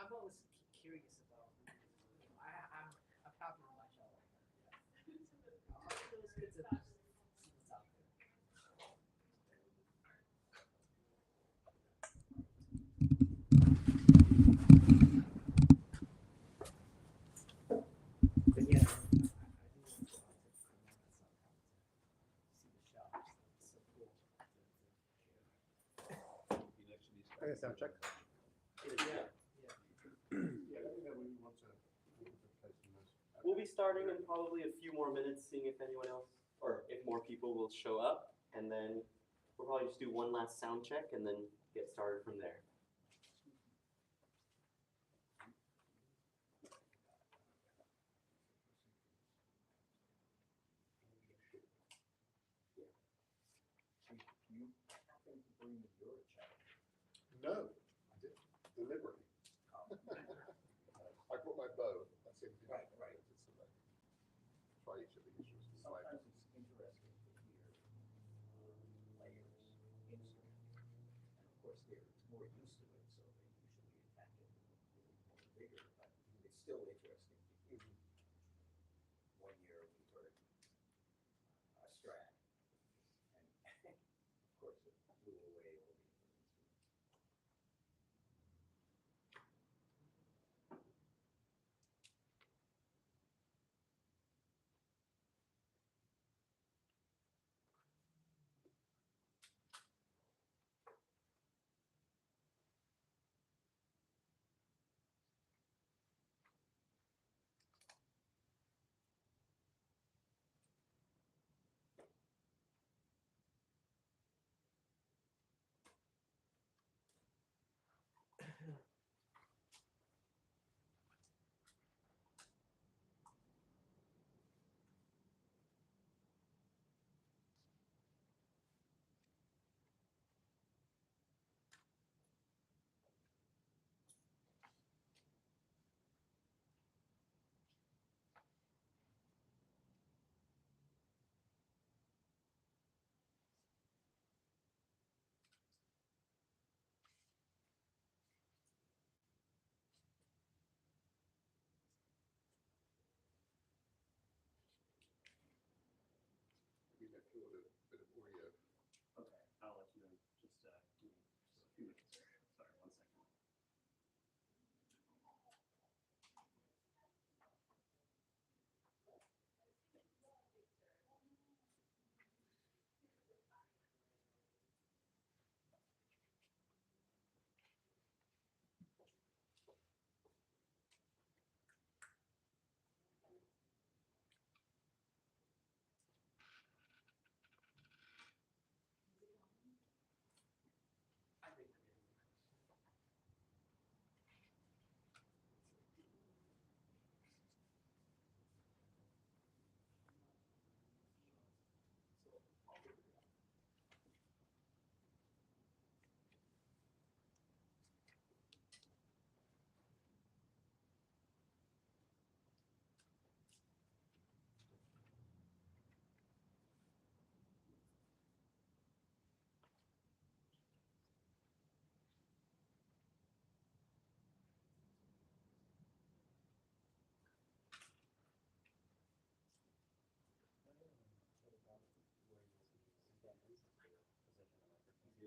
I'm always curious about, I'm happy with my cello. It's good to see what's out there. But yeah, I do want to go out to Cremona sometime to see the shops. It's so cool. Okay, sound check. Yeah. We'll be starting in probably a few more minutes, seeing if anyone else, or if more people will show up, and then we'll probably just do one last sound check and then get started from there. You happen to bring your cello? No, I didn't. Deliberately. I brought my bow. That's it. Right. Try each of the instruments. Sometimes it's interesting to hear players' instruments, and of course they're more used to it, so they usually attack it a little more bigger. But it's still interesting to hear. One year we heard a Strat, and of course it blew away all the other instruments.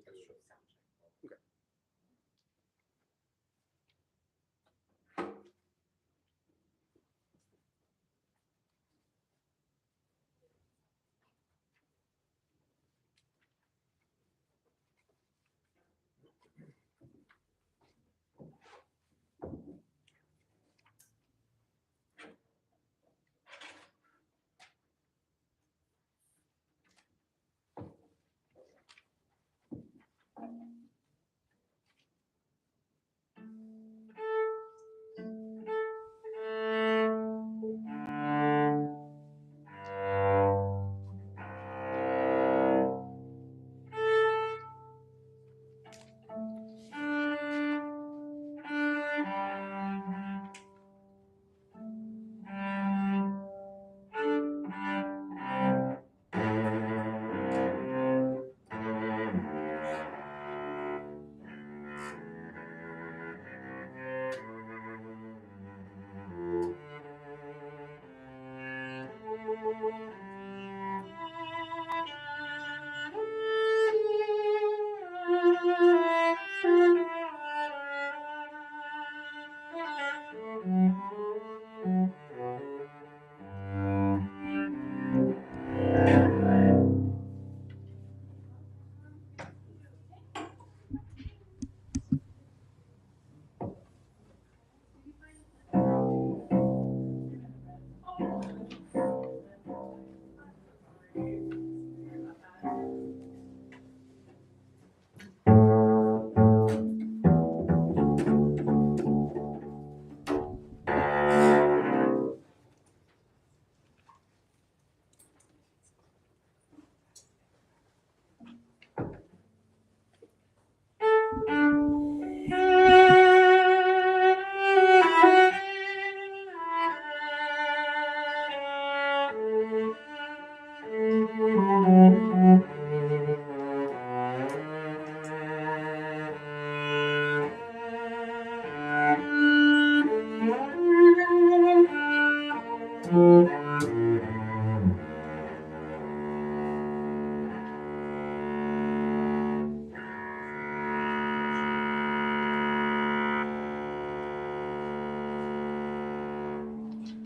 do a Sure. sound check.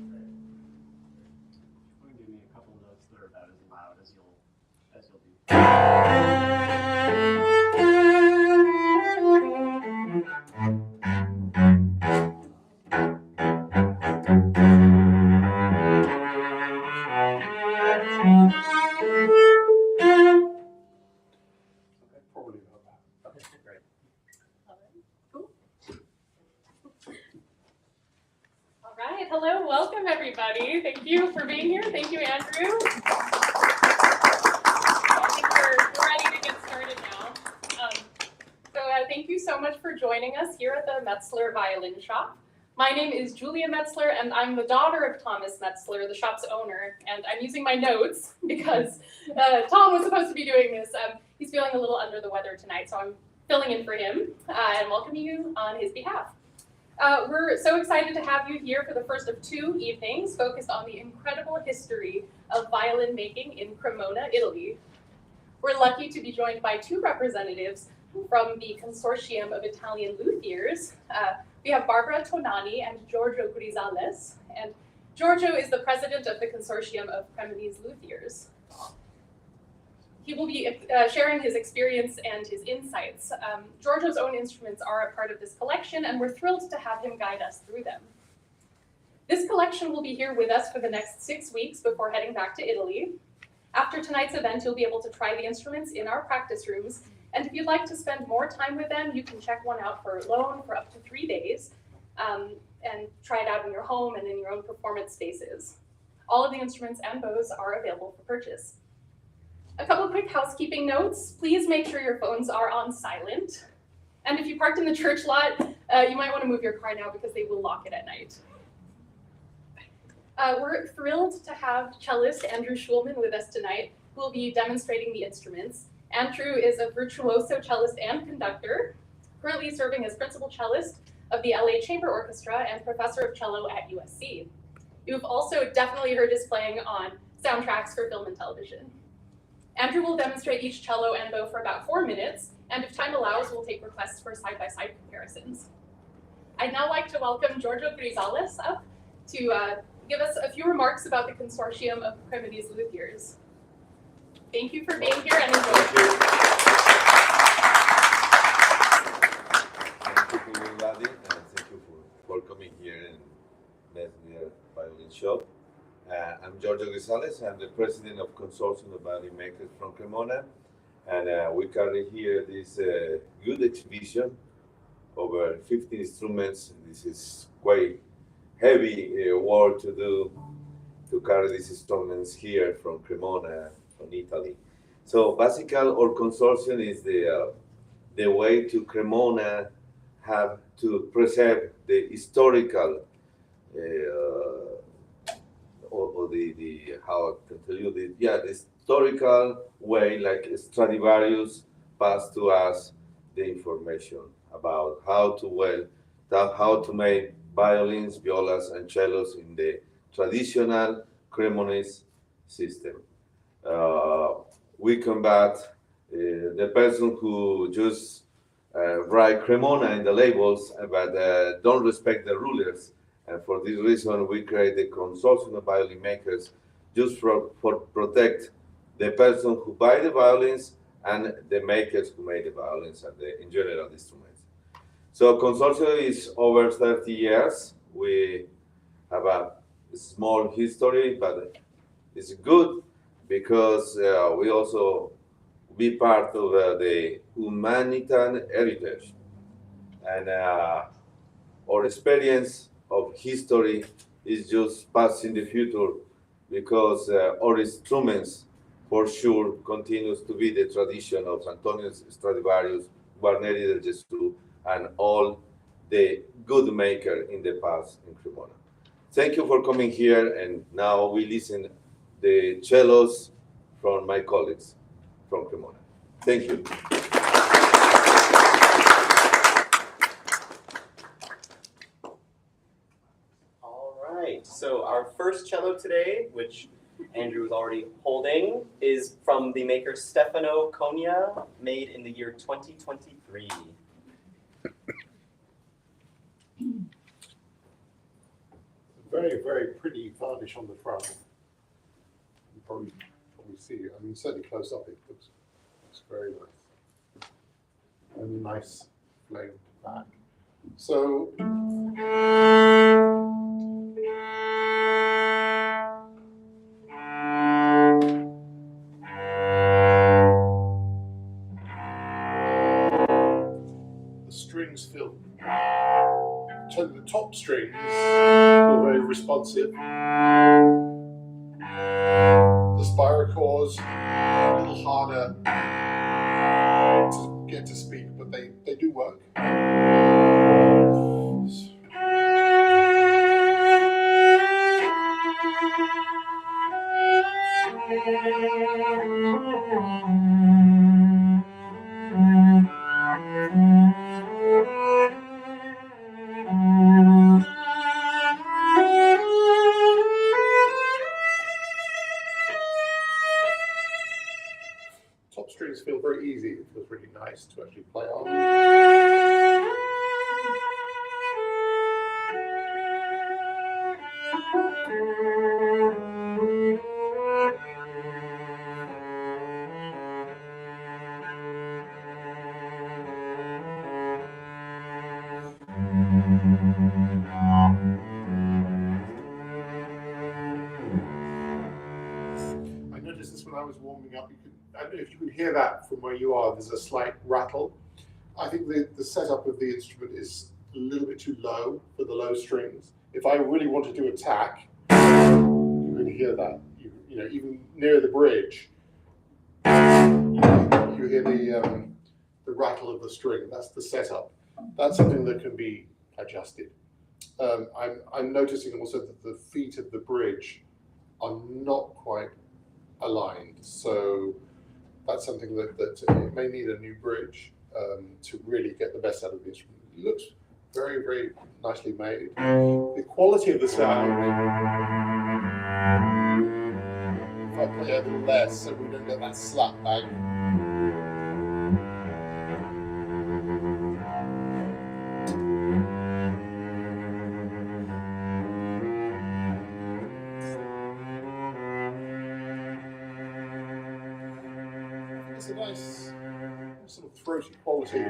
Okay. You can give me a couple of notes that are about as loud as you'll do. Probably about that. Okay, great. Cool. All right, hello, welcome everybody. Thank you for being here. Thank you, Andrew. I think we're ready to get started now. Thank you so much for joining us here at the Metzler Violin Shop. My name is Julia Metzler, and I'm the daughter of Thomas Metzler, the shop's owner. And I'm using my notes because Tom was supposed to be doing this. He's feeling a little under the weather tonight, so I'm filling in for him and welcoming you on his behalf. We're so excited to have you here for the first of 2 evenings focused on the incredible history of violin making in Cremona, Italy. We're lucky to be joined by 2 representatives from the Consortium of Italian Luthiers. We have Barbara Tonani and Giorgio Grisales, and Giorgio is the president of the Consortium of Cremonese Luthiers. He will be sharing his experience and his insights. Giorgio's own instruments are a part of this collection, and we're thrilled to have him guide us through them. This collection will be here with us for the next 6 weeks before heading back to Italy. After tonight's event, you'll be able to try the instruments in our practice rooms, and if you'd like to spend more time with them, you can check one out for a loan for up to 3 days, and try it out in your home and in your own performance spaces. All of the instruments and bows are available for purchase. A couple quick housekeeping notes. Please make sure your phones are on silent. And if you parked in the church lot, you might want to move your car now because they will lock it at night. We're thrilled to have cellist Andrew Shulman with us tonight, who will be demonstrating the instruments. Andrew is a virtuoso cellist and conductor, currently serving as principal cellist of the LA Chamber Orchestra and professor of cello at USC. You've also definitely heard his playing on soundtracks for film and television. Andrew will demonstrate each cello and bow for about 4 minutes, And if time allows, we'll take requests for side-by-side comparisons. I'd now like to welcome Giorgio Grisales up to give us a few remarks about the Consortium of Cremonese Luthiers. Thank you for being here and enjoy. Thank you for everybody, and thank you for coming here in Metzler Violin shop. I'm Giorgio Grisales. I'm the president of Consortium of Violin Makers from Cremona, and we carry here this good exhibition over 50 instruments. This is quite heavy work to do to carry these instruments here from Cremona, from Italy. So basically, our consortium is the way to Cremona have to preserve the historical or the how I can tell you the historical way, like Stradivarius passed to us the information about how to make violins, violas, and cellos in the traditional Cremonese system. We combat the person who just write Cremona in the labels, but don't respect the rulers. And for this reason, we create the Consortium of Violin Makers just for protect the person who buy the violins and the makers who made the violins and in general the instruments. So Consortium is over 30 years. We have a small history, but it's good because we also be part of the humanitarian heritage. And our experience of history is just passing the future because our instruments for sure continues to be the tradition of Antonio Stradivarius, Guarneri del Gesù, and all the good maker in the past in Cremona. Thank you for coming here, and now we listen the cellos from my colleagues from Cremona. Thank you. All right, so our first cello today, which Andrew was already holding, is from the maker Stefano Conia, made in the year 2023. Very, very pretty varnish on the front. You probably see it. I mean, certainly close up, it looks very nice. And a nice flamed back. So, the strings feel, the top strings feel very responsive. The spirochords are a little harder to get to speak, but they do work. Top strings feel very easy. It feels really nice to actually play on. I noticed this when I was warming up. I don't know if you can hear that from where you are. There's a slight rattle. I think the setup of the instrument is a little bit too low for the low strings. If I really want to do attack, you can hear that. You know, even near the bridge, you hear the rattle of the string. That's the setup. That's something that can be adjusted. I'm noticing also that the feet of the bridge are not quite aligned, so that's something that it may need a new bridge to really get the best out of the instrument. It looks very, very nicely made. The quality of the sound, if I play a little less so we don't get that slap bang. throaty quality. But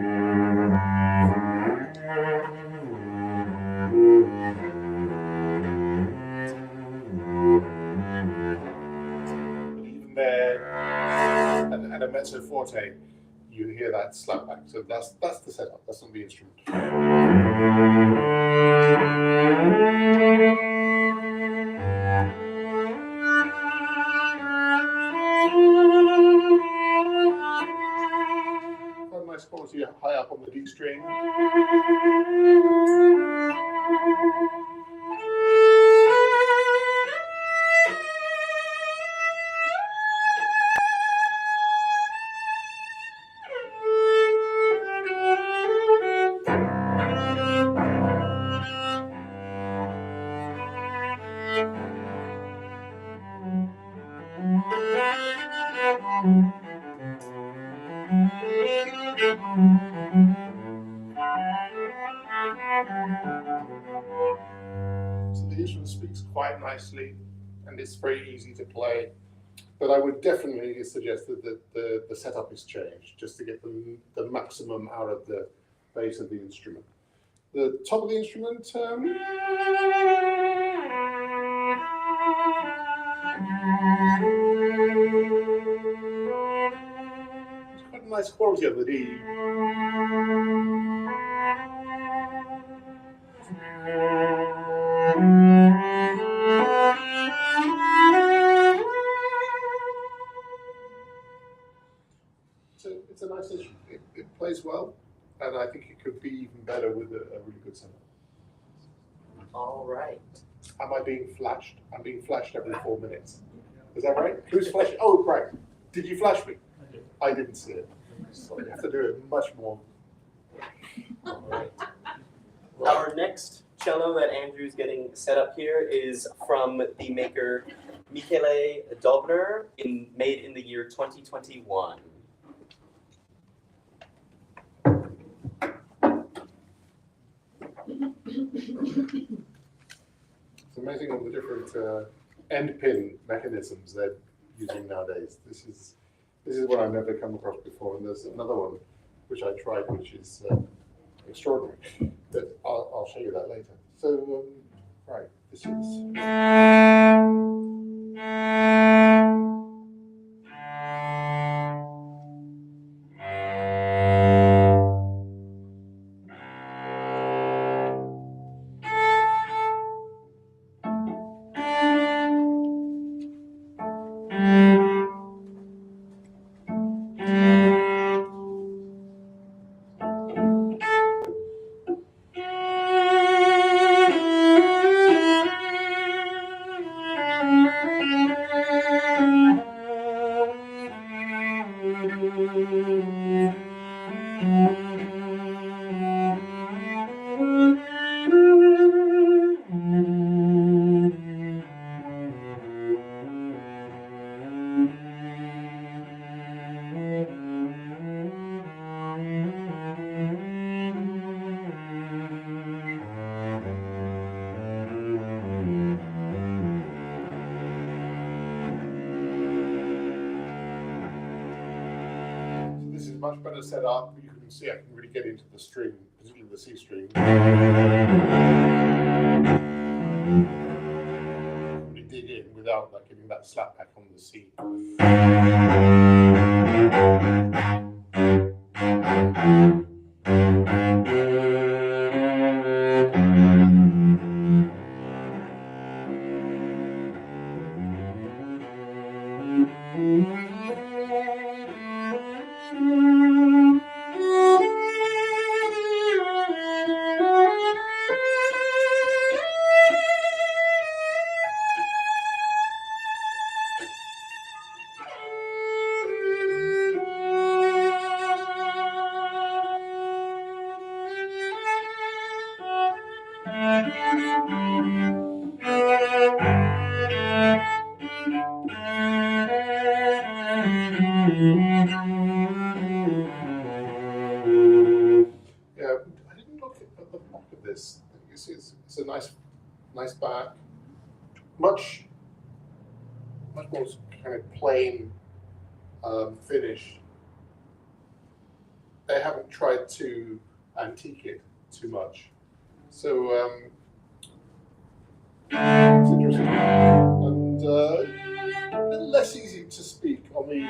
even there, and a mezzo forte, you hear that slapback. So that's the setup. That's not the instrument. Quite a nice quality high up on the D string. So the instrument speaks quite nicely, and it's very easy to play. But I would definitely suggest that the setup is changed, just to get the maximum out of the bass of the instrument. The top of the instrument, it's quite a nice quality of the D. So it's a nice instrument. It plays well, and I think it could be even better with a really good setup. All right. Am I being flashed? I'm being flashed every 4 minutes. Is that right? Who's flashing? Oh, right. Did you flash me? I didn't see it. So you have to do it much more. All right. Our next cello that Andrew's getting set up here is from the maker Michele Dobner, made in the year 2021. It's amazing all the different end pin mechanisms they're using nowadays. This is what I've never come across before, and there's another one which I tried, which is extraordinary. But I'll show you that later. So, right, this is. Much better set up. You can see I can really get into the string, particularly the C string. Really dig in without like getting that slap back on the C. Yeah, I didn't look at the back of this. You see, it's a nice back, much more kind of plain finish. they haven't tried to antique it too much. So it's interesting, and a little less easy to speak on the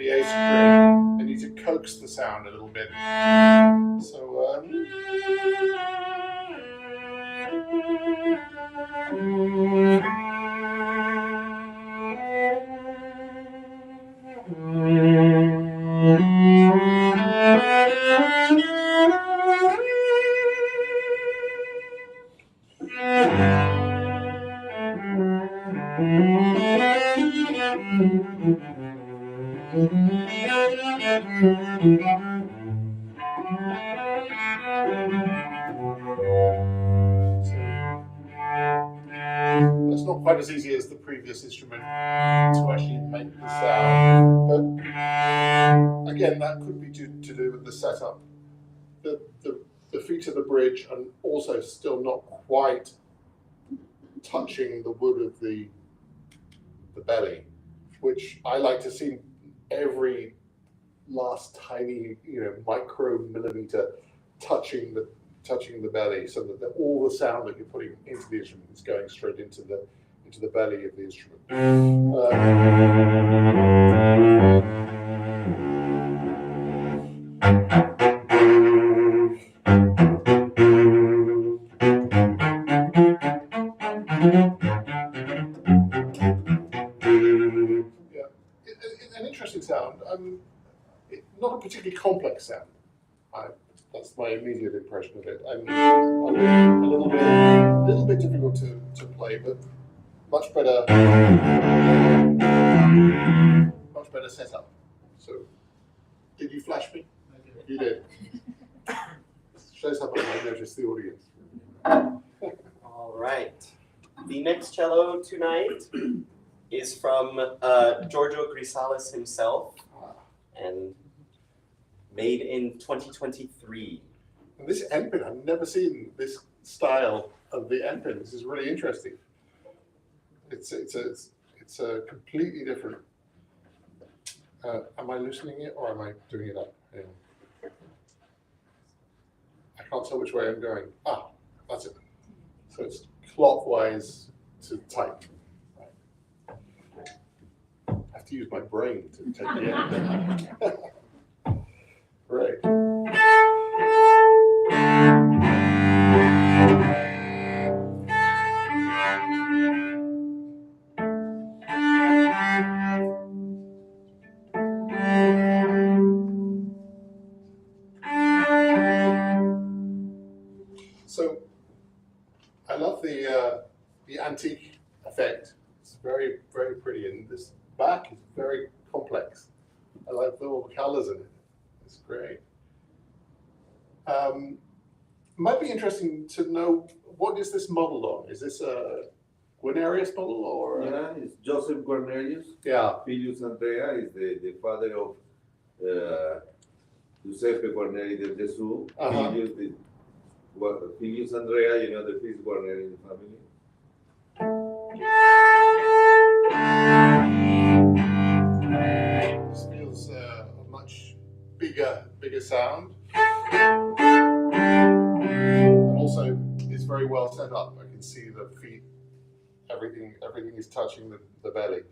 A string. I need to coax the sound a little bit. So it's not quite as easy as the previous instrument to actually make the sound, but again, that could be to do with the setup. The feet of the bridge and also still not quite touching the wood of the belly, which I like to see every last tiny, micromillimeter touching the belly, so that all the sound that you're putting into the instrument is going straight into the belly of the instrument. Yeah, an interesting sound. Not a particularly complex sound. That's my immediate impression of it. A little bit difficult to play, but much better setup. So, did you flash me? You did. Shows how much I notice the audience. All right. The next cello tonight is from Giorgio Grisalis himself, and made in 2023. And this endpin, I've never seen this style of the endpin. This is really interesting. It's a completely different. Am I loosening it or am I doing it up? Yeah. I can't tell which way I'm going. Ah, that's it. So it's clockwise to tight. Right. I have to use my brain to take the end. Great. So I love the antique effect. It's very, very pretty, and this back is very complex. I like all the colors in it. It's great. Might be interesting to know, what is this modeled on? Is this a Guarnerius model or? Yeah, it's Joseph Guarnerius. Yeah. Filius Andrea is the father of Giuseppe Guarneri del Gesù. Filius Andrea, the fifth Guarneri in the family. This feels a much bigger sound. And also, it's very well set up. I can see the feet, everything is touching the belly.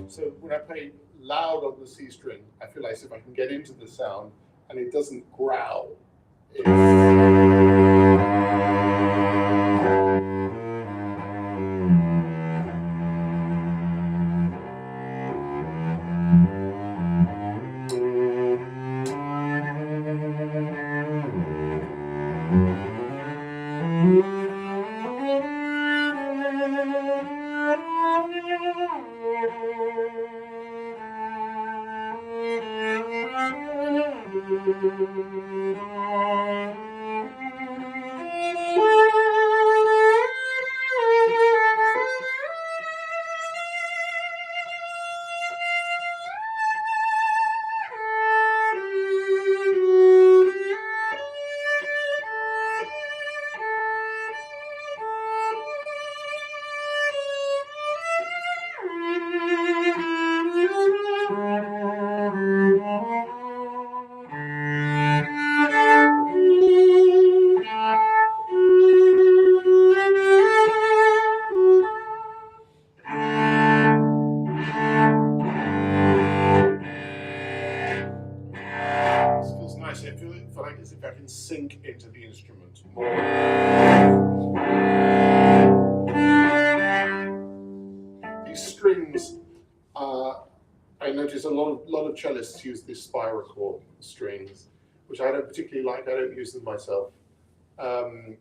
So when I play loud on the C string, I feel like if I can get into the sound and it doesn't growl, sink into the instrument more. These strings, I notice a lot of cellists use these spirochord strings, which I don't particularly like. I don't use them myself. About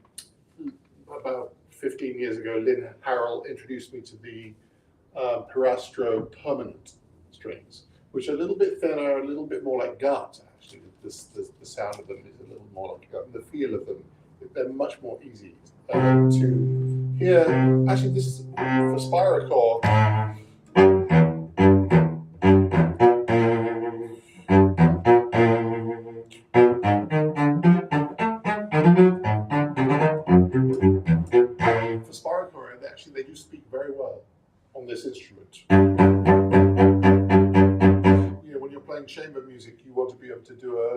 15 years ago, Lynn Harrell introduced me to the Parastro permanent strings, which are a little bit thinner, a little bit more like gut, actually. The sound of them is a little more like gut, and the feel of them, they're much more easy to hear. Actually, this is for spirochord. For spirochord, actually, they do speak very well on this instrument. You know, when you're playing chamber music, you want to be able to do a.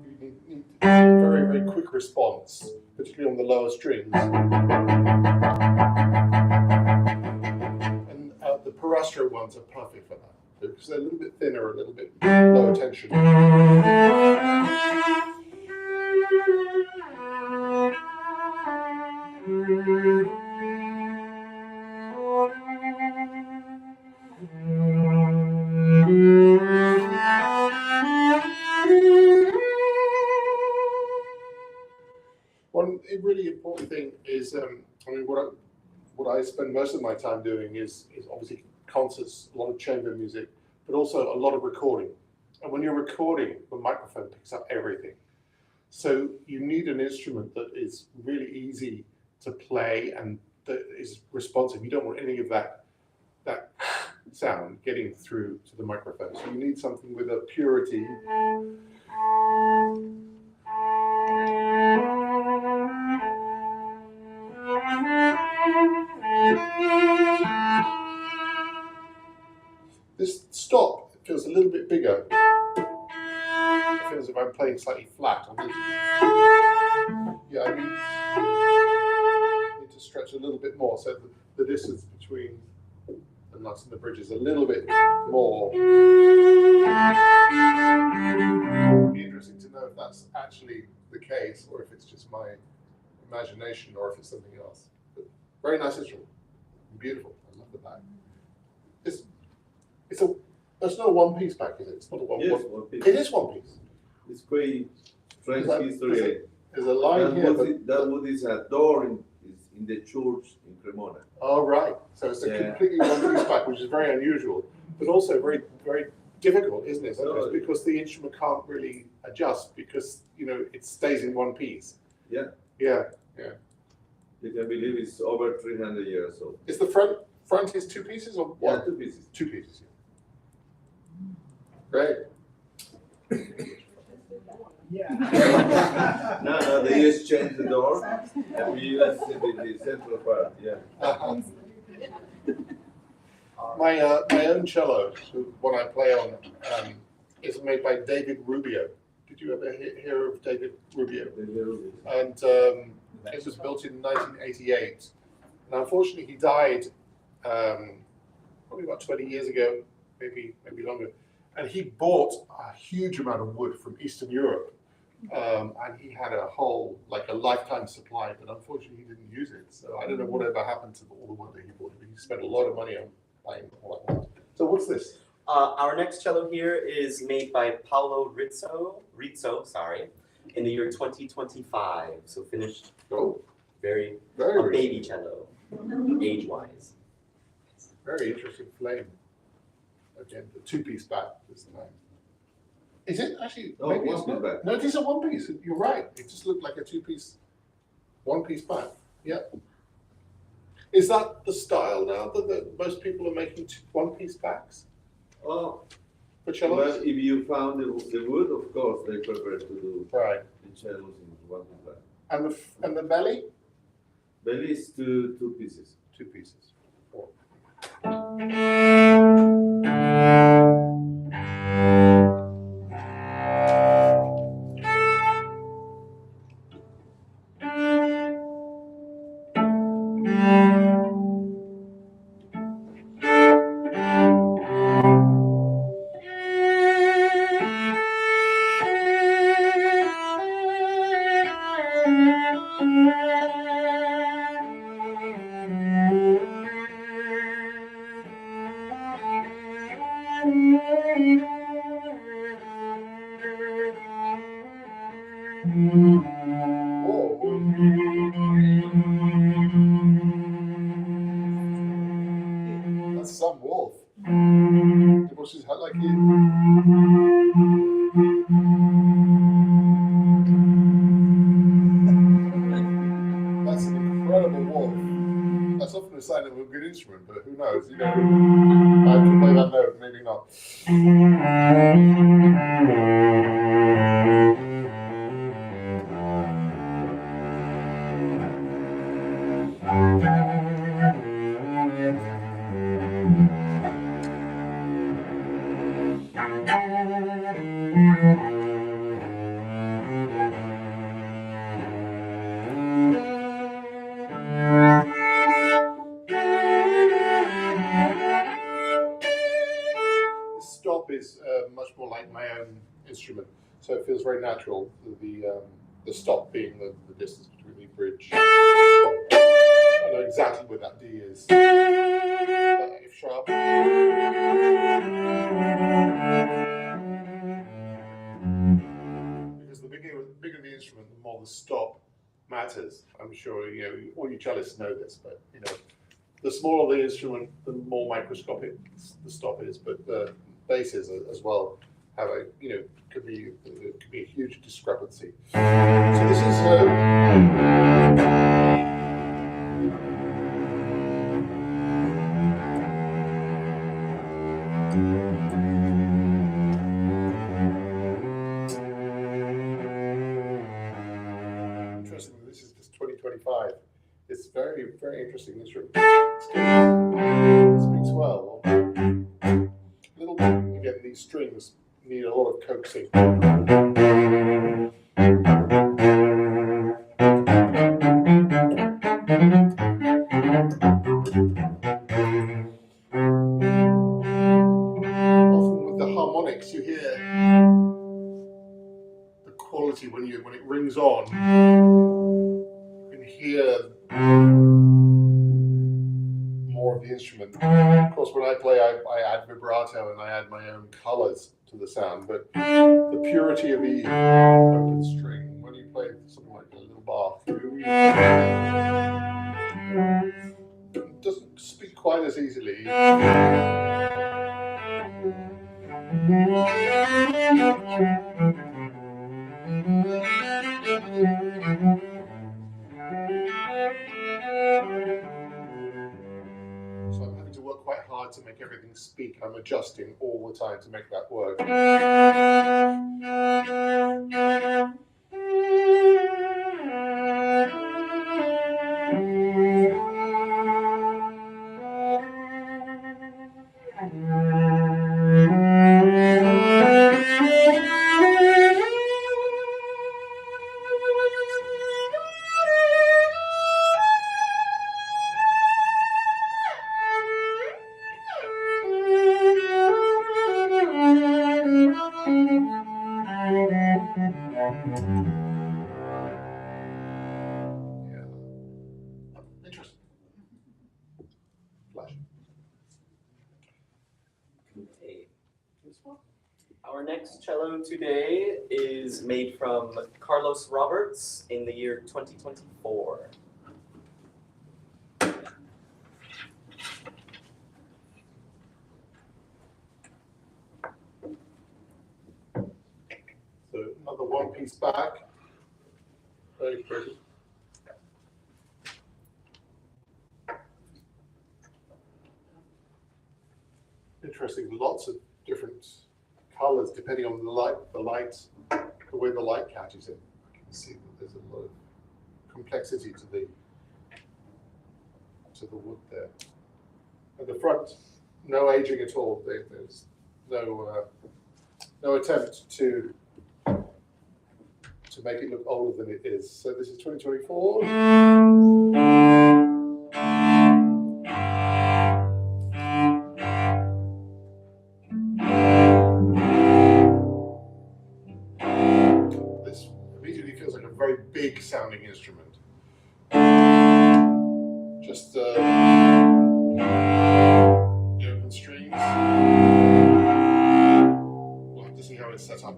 You need very, very quick response, particularly on the lower strings. And the Parastro ones are perfect for that, because they're a little bit thinner, a little bit lower tension. One really important thing is, I mean, what I spend most of my time doing is obviously concerts, a lot of chamber music, but also a lot of recording. And when you're recording, the microphone picks up everything. So you need an instrument that is really easy to play and that is responsive. You don't want any of that sound getting through to the microphone. So you need something with a purity. This stop feels a little bit bigger. It feels as if I'm playing slightly flat on this. Yeah, I need to stretch a little bit more, so the distance between the nuts and the bridge is a little bit more. It'd be interesting to know if that's actually the case, or if it's just my imagination, or if it's something else. But very nice instrument, beautiful. I love the back. It's not a one-piece back, is it? It's not a one piece. It is one piece. It's great French history. There's a line here. That wood is a door in the church in Cremona. Oh, right. So it's a completely one-piece back, which is very unusual, but also very, very difficult, isn't it? Sometimes because the instrument can't really adjust because, you know, it stays in one piece. Yeah. Yeah. You can believe it's over 300 years old. Is the front is two pieces or one? Yeah, 2 pieces. 2 pieces. Great. Yeah. No, they just change the door and we use the central part. Yeah. My own cello, the one I play on, is made by David Rubio. Did you ever hear of David Rubio? And it was built in 1988. And unfortunately, he died probably about 20 years ago, maybe longer. And he bought a huge amount of wood from Eastern Europe. And he had a lifetime supply, but unfortunately he didn't use it. So I don't know whatever happened to all the wood that he bought, but he spent a lot of money on buying all that wood. So what's this? Our next cello here is made by Paolo Rizzo, in the year 2025. So finished very a baby cello, age-wise. Very interesting flame. Again, the 2-piece back this time. Is it actually? No, maybe one piece back. No, it is a 1-piece. You're right. It just looked like a 2-piece, 1-piece back. Yeah. Is that the style now that most people are making 1-piece backs? Oh, For cellos? well, if you found the wood, of course, they prefer to do Right. the cellos in 1-piece back. And the belly? Belly is 2 pieces. 2 pieces. like it. That's an incredible wolf. That's often a sign of a good instrument, but who knows? You know, I can play that note, maybe not. The stop is much more like my own instrument, so it feels very natural. The stop being the distance between the bridge. I know exactly where that D is. That F sharp. Because the bigger the instrument, the more the stop matters. I'm sure you know all you cellists know this, but you know the smaller the instrument, the more microscopic the stop is. But the basses as well have a could be a huge discrepancy. So this is. Interesting. This is just 2025. It's very, very interesting instrument. It speaks well. Little again, these strings need a lot of coaxing. Often with the harmonics, you hear the quality when it rings on. You can hear more of the instrument. Of course, when I play, I add vibrato and I add my own colors to the sound, but the purity of the open string, when you play something like a little bar, it doesn't speak quite as easily. So I'm having to work quite hard to make everything speak. I'm adjusting all the time to make that work. Interesting. Flash. Okay. Our next cello today is made from Carlos Roberts in the year 2024. So another one-piece back. Very pretty. Interesting, lots of different colors depending on the way the light catches it. I can see that there's a lot of complexity to the wood there. At the front, no aging at all. There's no attempt to make it look older than it is. So this is 2024. This immediately feels like a very big sounding instrument. Just the open strings. We'll have to see how it's set up.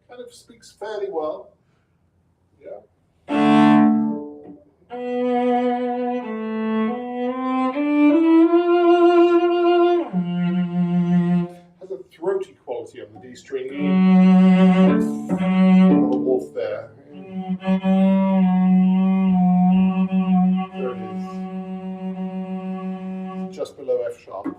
Kind of speaks fairly well. Yeah. Has a throaty quality on the D string. Another wolf there. There it is. Just below F sharp.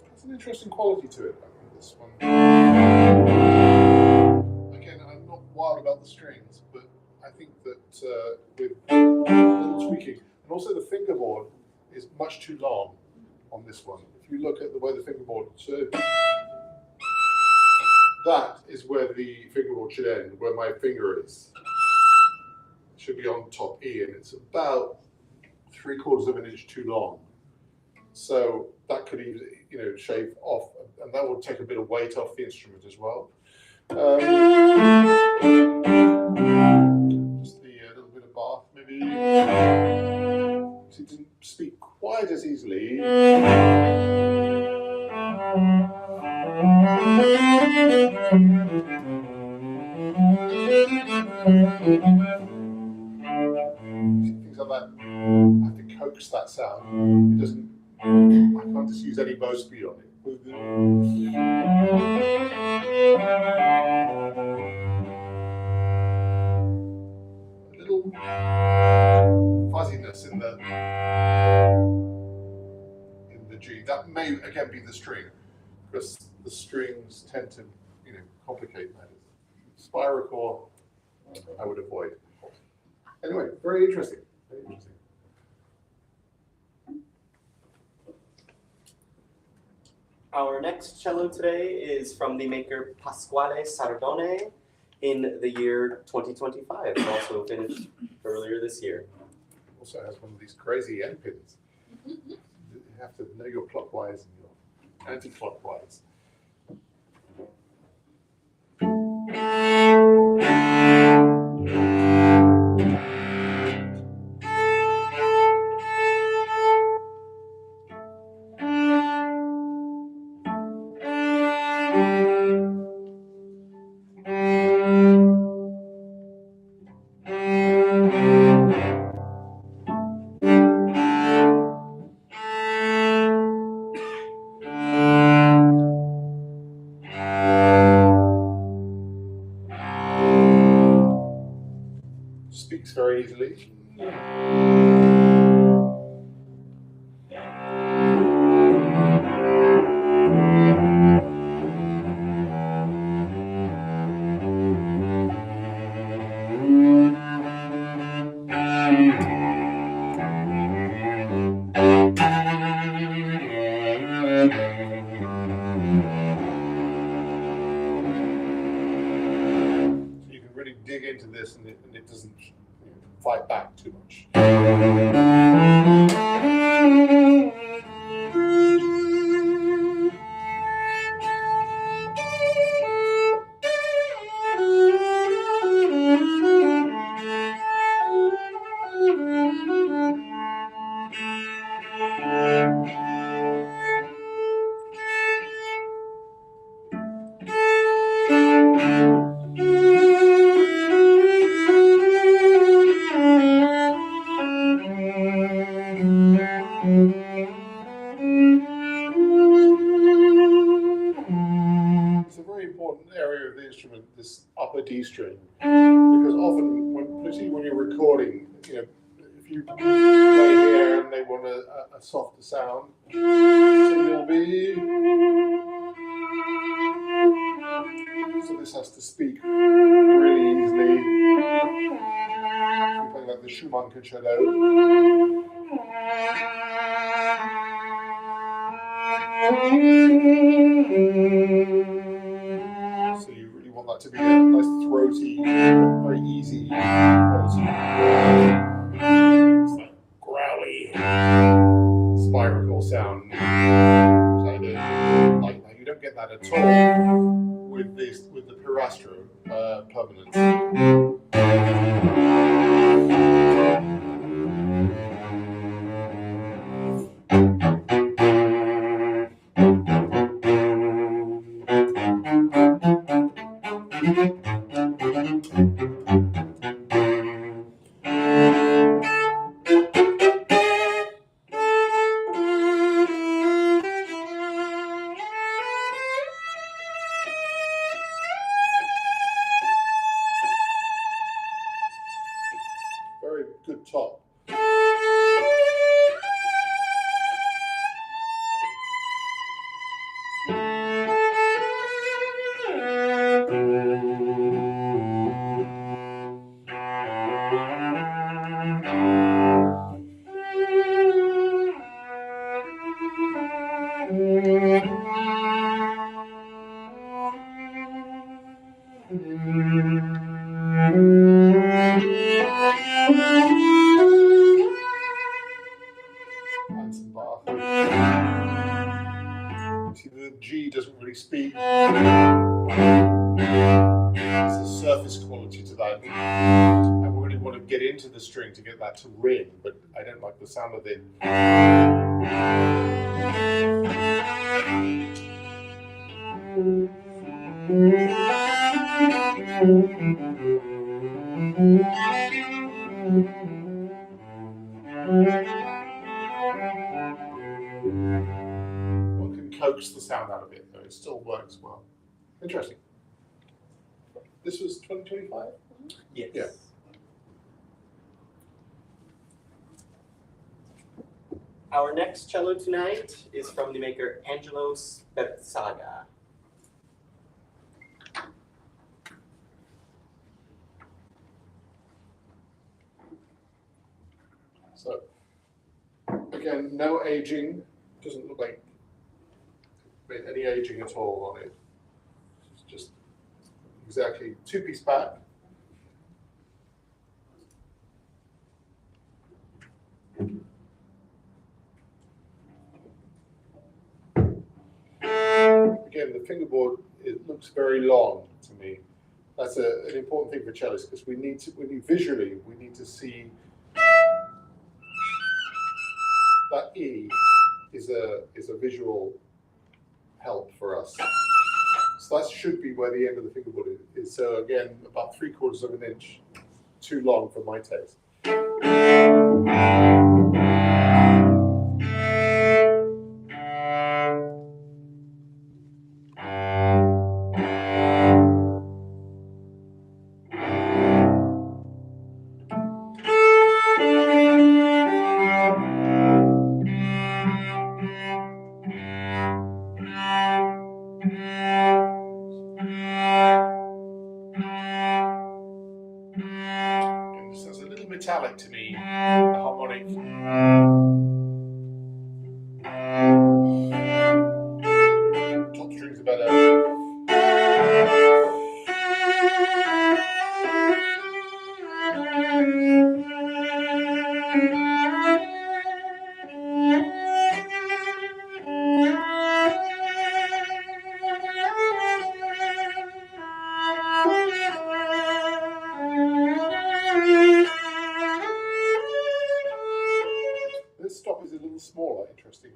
There's an interesting quality to it, I think, this one. Again, I'm not wild about the strings, but I think that with a little tweaking, and also the fingerboard is much too long on this one. If you look at the way the fingerboard, so that is where the fingerboard should end, where my finger is. It should be on top E, and it's about 3/4 of an inch too long. So that could easily, shave off, and that will take a bit of weight off the instrument as well. Just the little bit of bath, maybe. So it didn't speak quite as easily. Things like that. I have to coax that sound. It doesn't. I can't just use any bow speed on it. A little fuzziness in the G. That may again be the string, because the strings tend to, complicate matters. Spiracore, I would avoid. Anyway, very interesting. Very interesting. Our next cello today is from the maker Pasquale Sardone in the year 2025. It also finished earlier this year. Also has one of these crazy end pins. You have to know your clockwise and your anti-clockwise. Speaks very easily. Dig into this, and it doesn't fight back too much. It's a very important area of the instrument, this upper D string, because often, particularly when you're recording, if you play here and they want a softer sound. Single B. So this has to speak really easily. We're playing like the Schumann concerto. So you really want that to be a nice throaty, very easy quality. It's like growly, spiral sound. So like that. You don't get that at all with the Pirastro permanent. Very good top. And some Bach. See, the G doesn't really speak. There's a surface quality to that. I really want to get into the string to get that to ring, but I don't like the sound of it. One can coax the sound out of it, though it still works well. Interesting. This was 2025? Yes. Yeah. Our next cello tonight is from the maker Angelo Sperzaga. So, again, no aging. Doesn't look like any aging at all on it. It's just exactly two-piece back. Again, the fingerboard, it looks very long to me. That's an important thing for cellists because we need visually, we need to see that E is a visual help for us. So that should be where the end of the fingerboard is. So again, about 3/4 of an inch too long for my taste. Metallic to me, the harmonic. Top strings are better. This stop is a little smaller, interesting.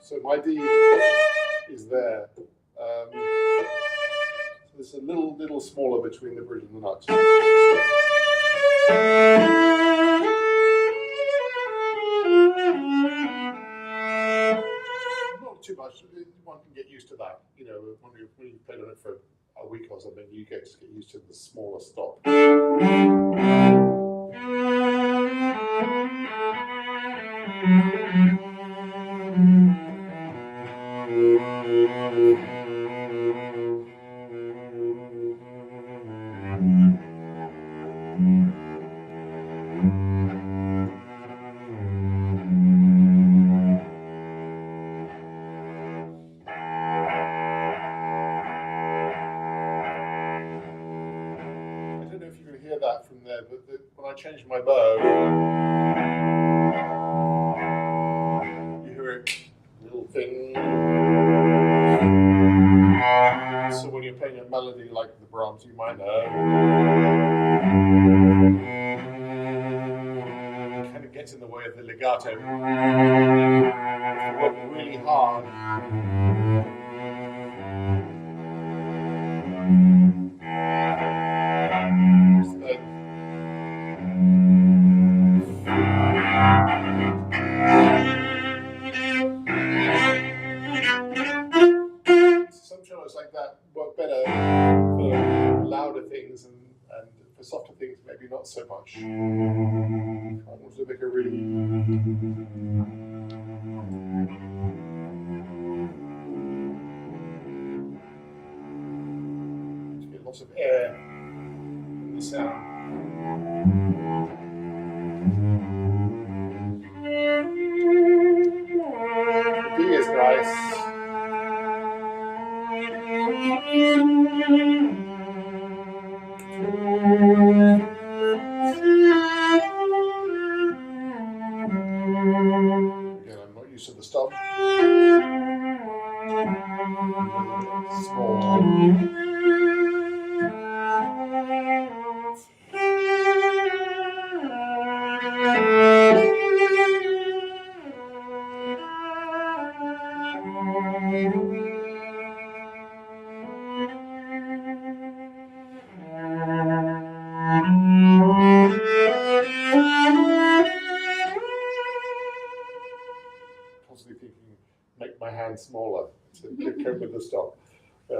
So my D is there. So there's a little smaller between the bridge and the nuts. Not too much. One can get used to that. You know, when you've played on it for a week or something, you just get used to the smaller stop. I change my bow, you hear a little thing. So when you're playing a melody like the Brahms, you might know, it kind of gets in the way of the legato. If you work really hard, some cellos like that work better for louder things and for softer things, maybe not so much. I want to make a really to get lots of air in the sound. The D is nice. Again, I'm not used to the stop. Small. Possibly thinking, make my hand smaller to cope with the stop. The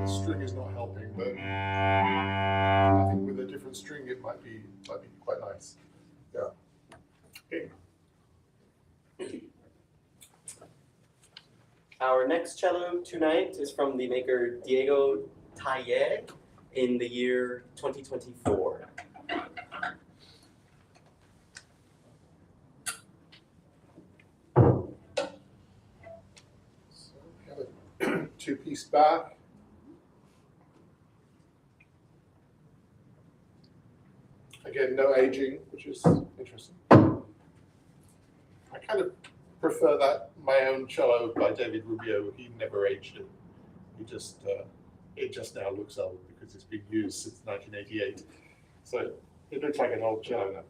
string is not helping, but I think with a different string it might be quite nice. Yeah. Okay. Our next cello tonight is from the maker Diego Talle in the year 2024. So we have a two-piece back. Again, no aging, which is interesting. I kind of prefer that My Own Cello by David Rubio. He never aged it. He just it just now looks old because it's been used since 1988. So it looks like an old cello now.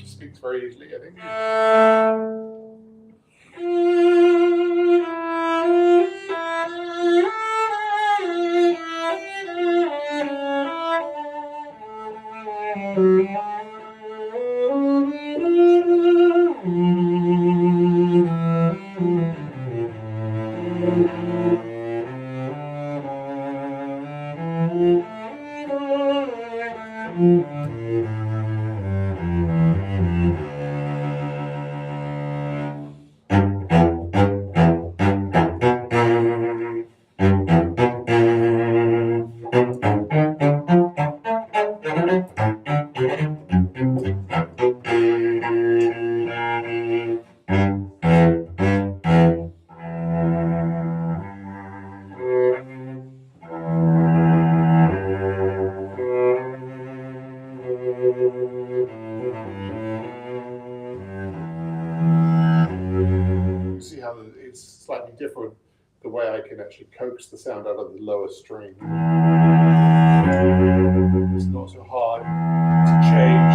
Speaks very easily, I think. You see how it's slightly different the way I can actually coax the sound out of the lower string. It's not so hard to change.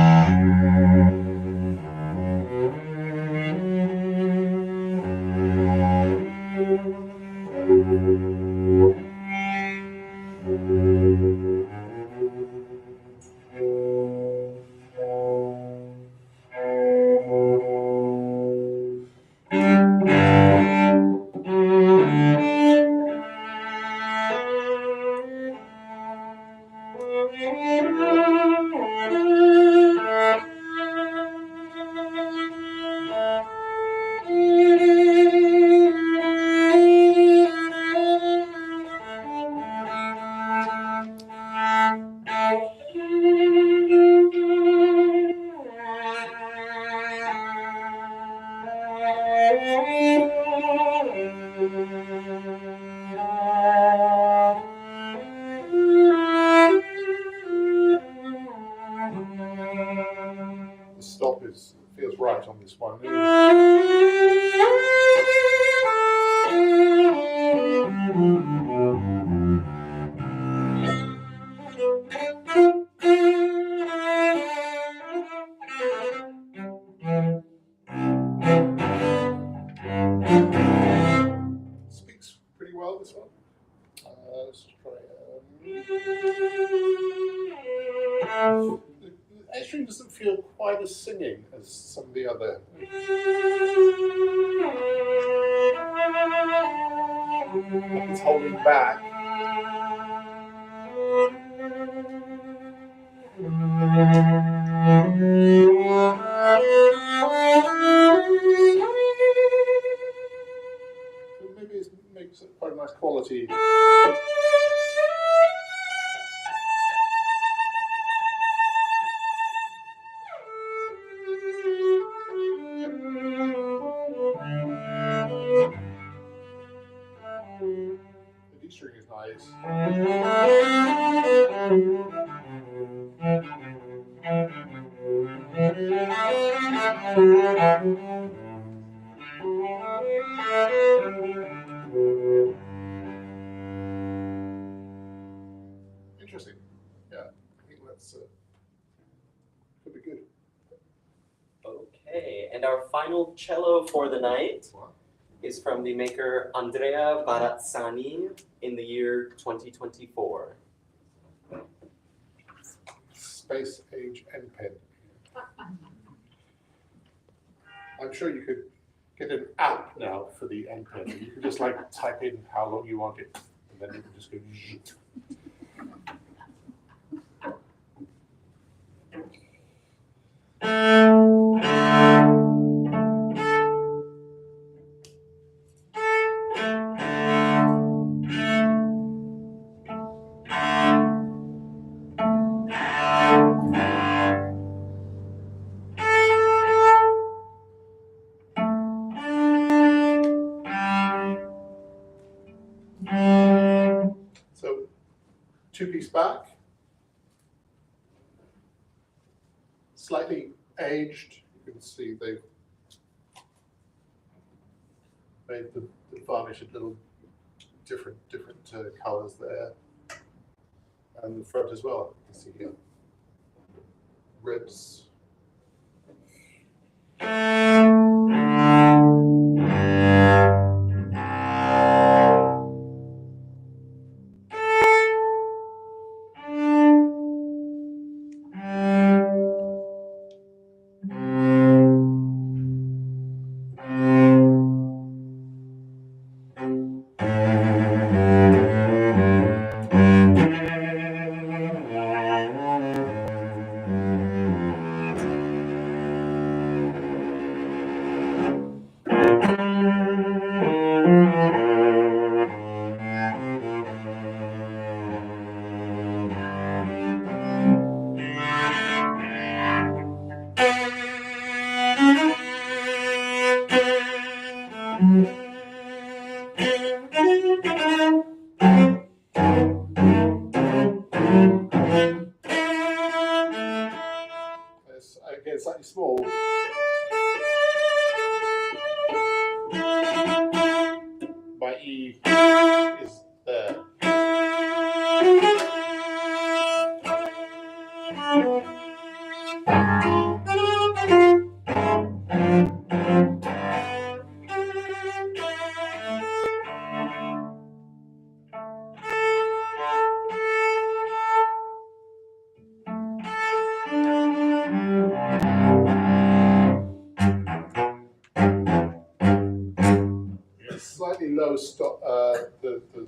The stop feels right on this one. Speaks pretty well, this one. Let's try the string doesn't feel quite as singing as some of the other. It's holding back. Maybe it makes it quite a nice quality. The D string is nice. Interesting. Yeah, I think that's could be good. Okay, and our final cello for the night is from the maker Andrea Barazzani in the year 2024. Space Age N Pen. I'm sure you could get an app now for the N Pen. You can just like type in how long you want it, and then you can just go. So, two-piece back, slightly aged. You can see they've made the varnish a little different colours there, and the front as well. You can see here ribs. Again, slightly small. My E is there.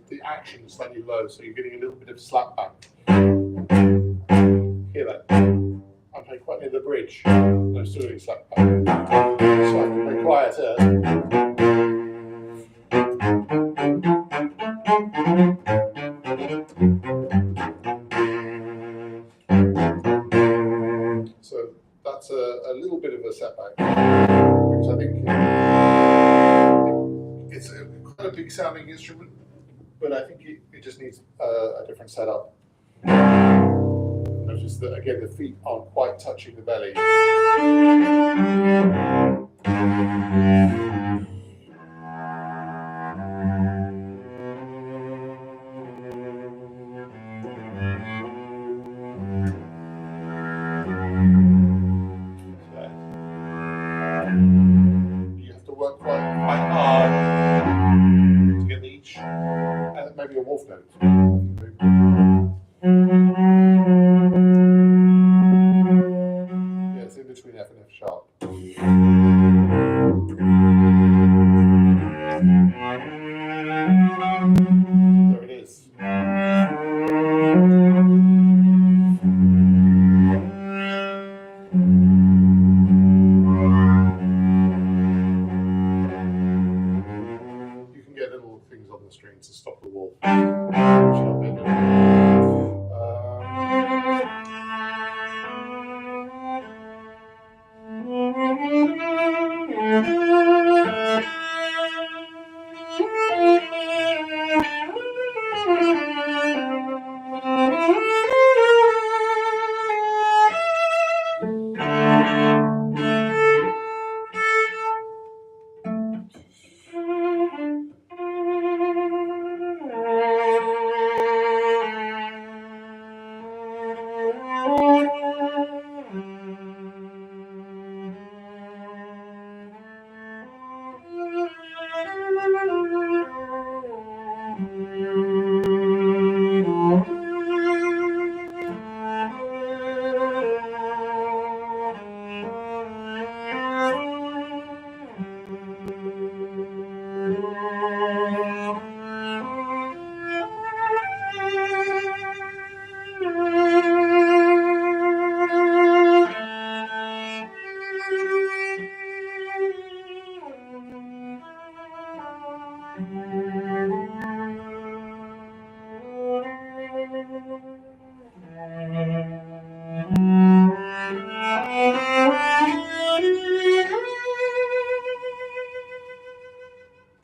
the action is slightly low, so you're getting a little bit of slap back. Hear that? I'm playing quite near the bridge, and I'm still getting slap back. So I can play quieter. So that's a little bit of a setback, which I think it's quite a big sounding instrument, but I think it just needs a different setup. Notice that again the feet aren't quite touching the belly. You have to work quite hard to get the each, and maybe a wolf note. Yeah, it's in between F and F sharp. There it is. You can get little things on the string to stop the wolf.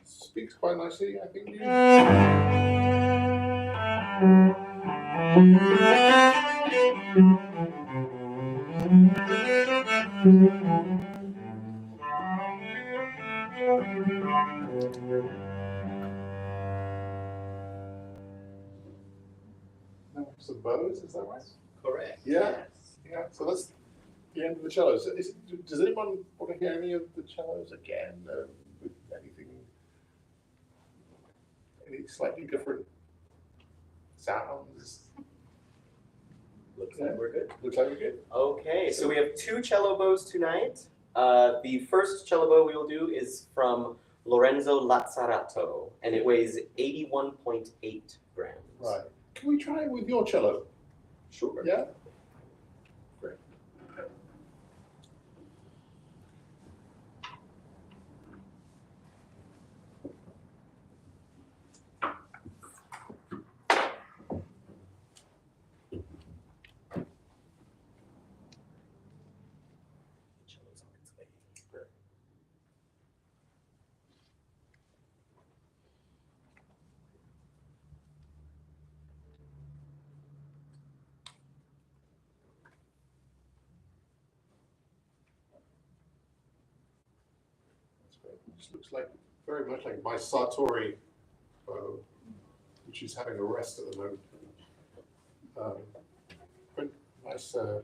Speaks quite nicely, I think. Now some bows, is that right? Correct. Yeah. Yeah. So that's the end of the cellos. Does anyone want to hear any of the cellos again? With anything, any slightly different sounds? Looks like we're good. Looks like we're good. Okay, so we have 2 cello bows tonight. The first cello bow we will do is from Lorenzo Lazzarato, and it weighs 81.8 grams. Right. Can we try it with your cello? Sure. Yeah. Great. Cello's on its way. That's great. This looks like very much like my Sartori bow, which is having a rest at the moment. But nice. So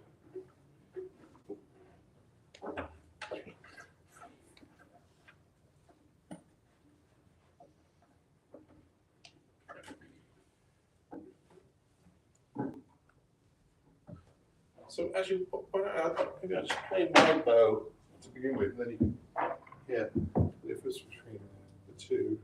as you maybe I'll just play my bow to begin with, and then you can hear the difference between the two.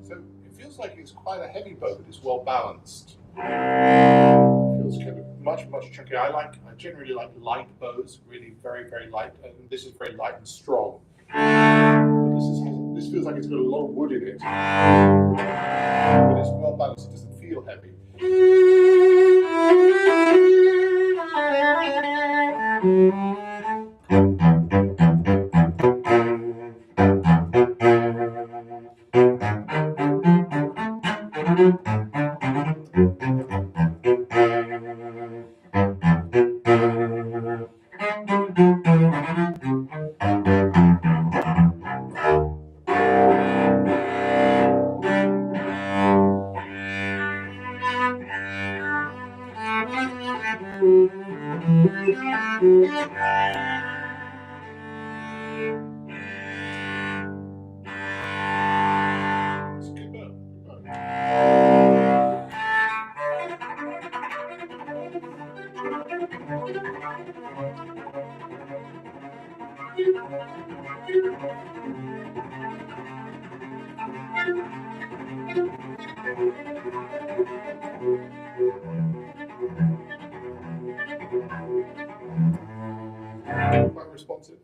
So it feels like it's quite a heavy bow, but it's well balanced. It feels kind of much chunky. I generally like light bows, really very light, and this is very light and strong. But this feels like it's got a lot of wood in it, but it's well balanced. It doesn't feel heavy. It's a good bow. Quite responsive.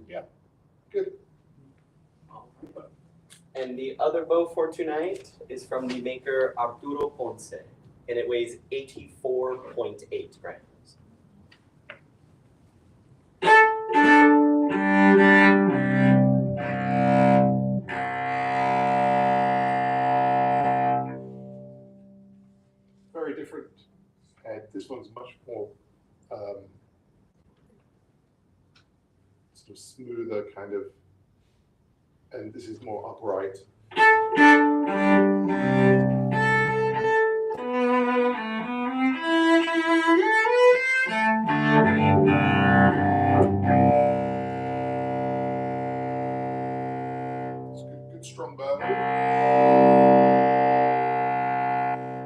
Yeah, good. And the other bow for tonight is from the maker Arturo Ponce, and it weighs 84.8 grams. Very different head. This one's much more sort of smoother kind of, and this is more upright. It's good strong bow.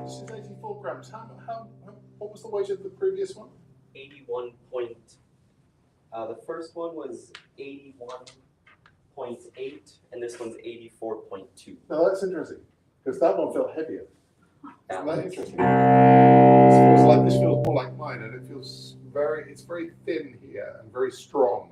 This is 84 grams. What was the weight of the previous one? 81 point. The first one was 81.8, and this one's 84.2. No, that's interesting because that one felt heavier. Isn't that interesting? This feels more like mine, and it feels it's very thin here and very strong.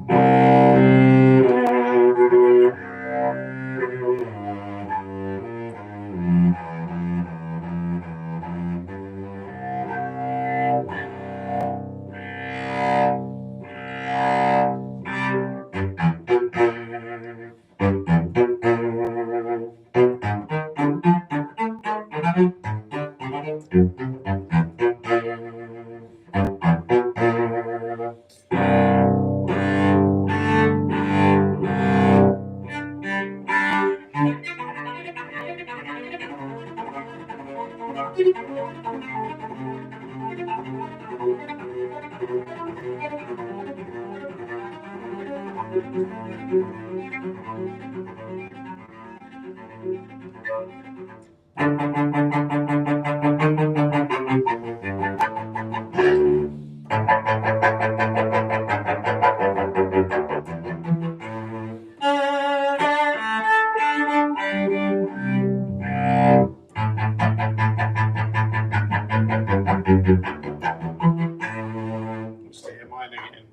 Stay in mine again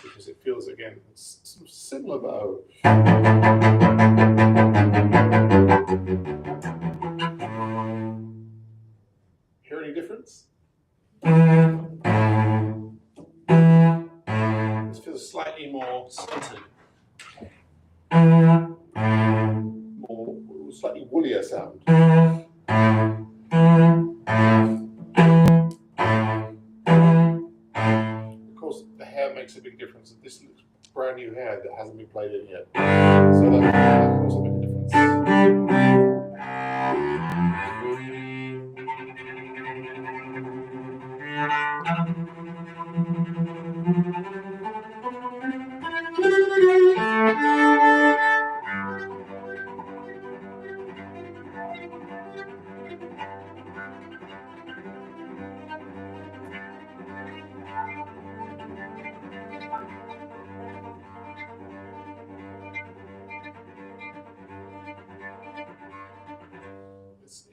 because it feels again it's similar bow. Hear any difference? This feels slightly more centered. slightly woollier sound. Of course, the hair makes a big difference. This looks brand new hair that hasn't been played in yet. So that can also make a difference.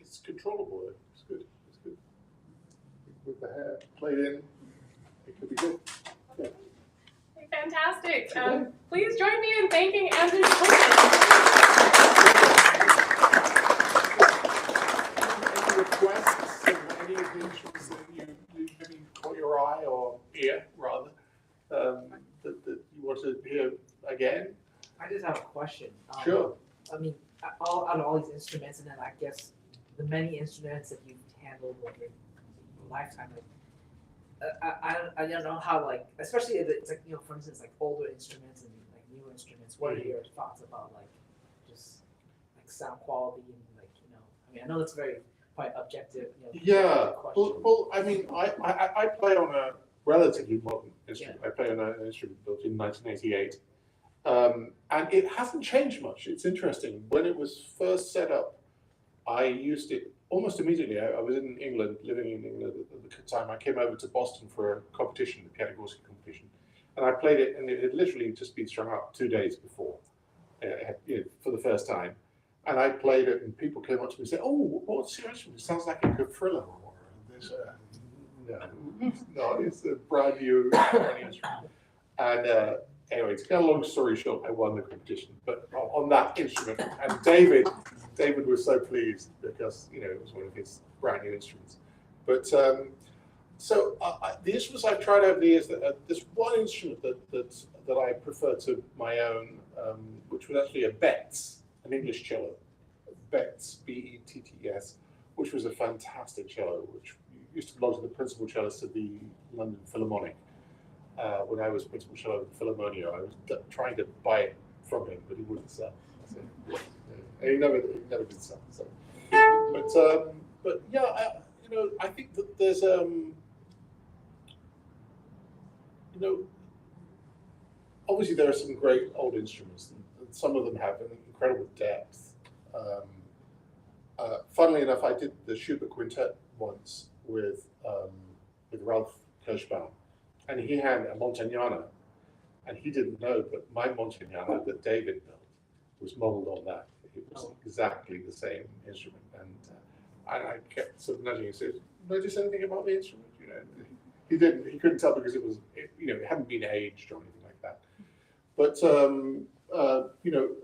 It's controllable. It's good. It's good. With the hair played in, it could be good. Yeah. Fantastic. Please join me in thanking Andrew Shulman. Any requests? Any of the instruments that you maybe caught your eye or ear rather that you want to hear again? I just have a question. Sure. I mean, out of all these instruments, and then I guess the many instruments that you've handled over your lifetime, like, I don't know how, like, especially if it's like, you know, for instance, like older instruments and like newer instruments. What are your thoughts about like just like sound quality and like, you know, I mean, I know that's very quite objective. You know, Yeah. question. Well, I mean, I play on a relatively modern instrument. I play on an instrument built in 1988. And it hasn't changed much. It's interesting. When it was first set up, I used it almost immediately. I was in England, living in England at the time. I came over to Boston for a competition, the piano competition, and I played it, and it had literally just been strung up 2 days before, for the first time. And I played it, and people came up to me and said, "Oh, what's your instrument? It sounds like a good thriller." Or this, no, it's a brand new instrument. And anyway, to cut a long story short, I won the competition, but on that instrument. And David was so pleased because, you know, it was one of his brand new instruments. But the instruments I've tried over the years, there's one instrument that I prefer to my own, which was actually a Betts, an English cello, Betts, B-E-T-T-S, which was a fantastic cello, which used to belong to the principal cellist of the London Philharmonic. When I was principal cello at the Philharmonia, I was trying to buy it from him, but he wouldn't sell. So, and he never did sell. So. But yeah, you know, I think that there's you know, obviously there are some great old instruments, and some of them have an incredible depth. Funnily enough, I did the Schubert Quintet once with Ralph Kirschbaum. And he had a Montagnana, and he didn't know, but my Montagnana that David built was modeled on that. It was exactly the same instrument. And I kept sort of nudging him and said, "Notice anything about the instrument?" You know, he didn't. He couldn't tell because you know, it hadn't been aged or anything like that. But you know,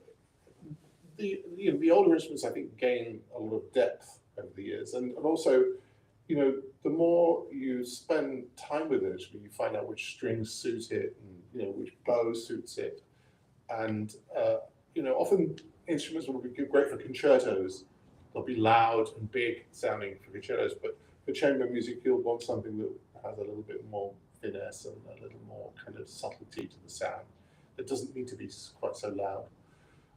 the older instruments I think gain a lot of depth over the years, and also, you know, the more you spend time with it, you find out which strings suit it, and you know, which bow suits it, and you know, often instruments will be great for concertos. They'll be loud and big sounding for concertos, but for chamber music, you'll want something that has a little bit more finesse and a little more kind of subtlety to the sound. It doesn't need to be quite so loud,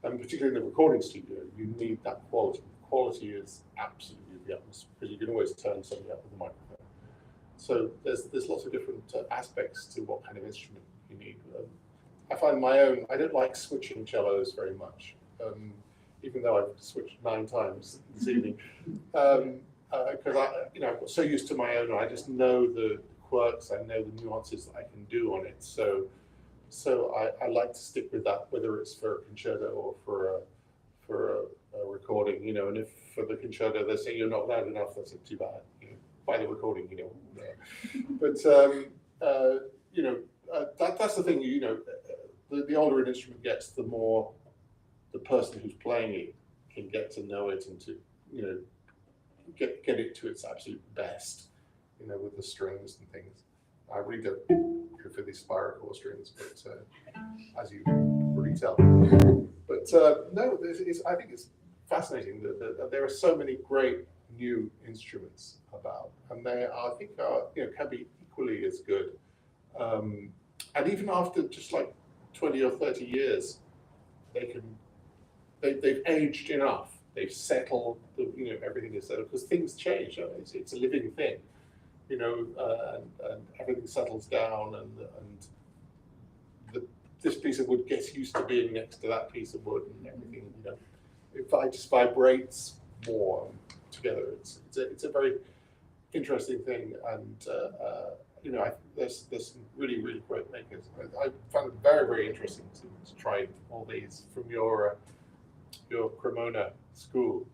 and particularly in the recording studio, you need that quality. Quality is absolutely the utmost because you can always turn something up with the microphone. So there's lots of different aspects to what kind of instrument you need. I find my own. I don't like switching cellos very much, even though I've switched 9 times this evening, because I've got so used to my own. I just know the quirks. I know the nuances that I can do on it. So I like to stick with that, whether it's for a concerto or for a recording, you know. And if for the concerto they say you're not loud enough, that's too bad. You know, by the recording, you know. But you know, that's the thing. You know, the older an instrument gets, the more the person who's playing it can get to know it and to, you know, get it to its absolute best. You know, with the strings and things. I really don't go for these spiral chord strings, but as you really tell. But no, I think it's fascinating that there are so many great new instruments about, and they are, I think are, can be equally as good. And even after just like 20 or 30 years, they've aged enough. They've settled. Everything is settled because things change. It's a living thing, and everything settles down, and this piece of wood gets used to being next to that piece of wood, and everything. It just vibrates more together. It's a very interesting thing, and there's some really great makers. I found it very interesting to try all these from your Cremona school.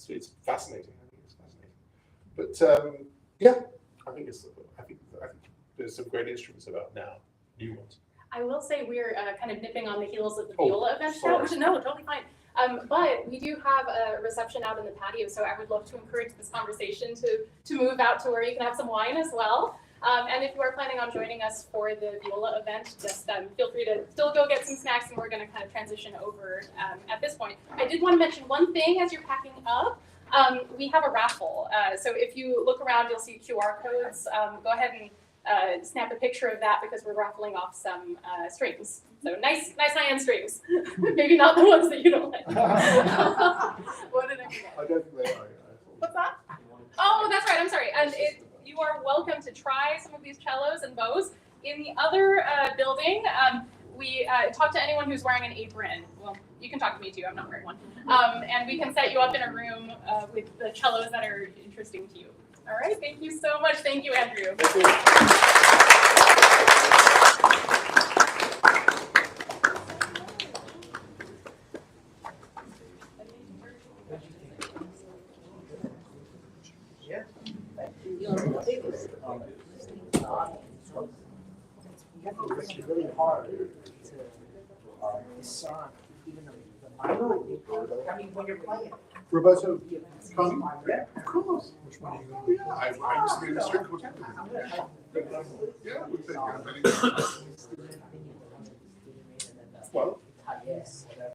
It's fascinating. I think it's fascinating. But yeah, I think there's some great instruments about now, new ones. I will say we're kind of nipping on the heels of the Oh, viola event now, sorry. which no, totally fine. But we do have a reception out in the patio, so I would love to encourage this conversation to move out to where you can have some wine as well. And if you are planning on joining us for the viola event, just feel free to still go get some snacks, and we're going to kind of transition over at this point. I did want to mention one thing as you're packing up. We have a raffle. So if you look around, you'll see QR codes. Go ahead and snap a picture of that because we're raffling off some strings. So nice high-end strings. Maybe not the ones that you don't like. What did I forget? I don't think they are. What's that? Oh, that's right. I'm sorry. And you are welcome to try some of these cellos and bows. In the other building, we talk to anyone who's wearing an apron. Well, you can talk to me too. I'm not wearing one. And we can set you up in a room with the cellos that are interesting to you. All right. Thank you so much. Thank you, Andrew. Thank you. You have to work really hard to discern even the minor. I mean, when you're playing. Roberto, come. Yeah, Of course. Oh, yeah, I used to be in the string quartet. Yeah, we think. Well,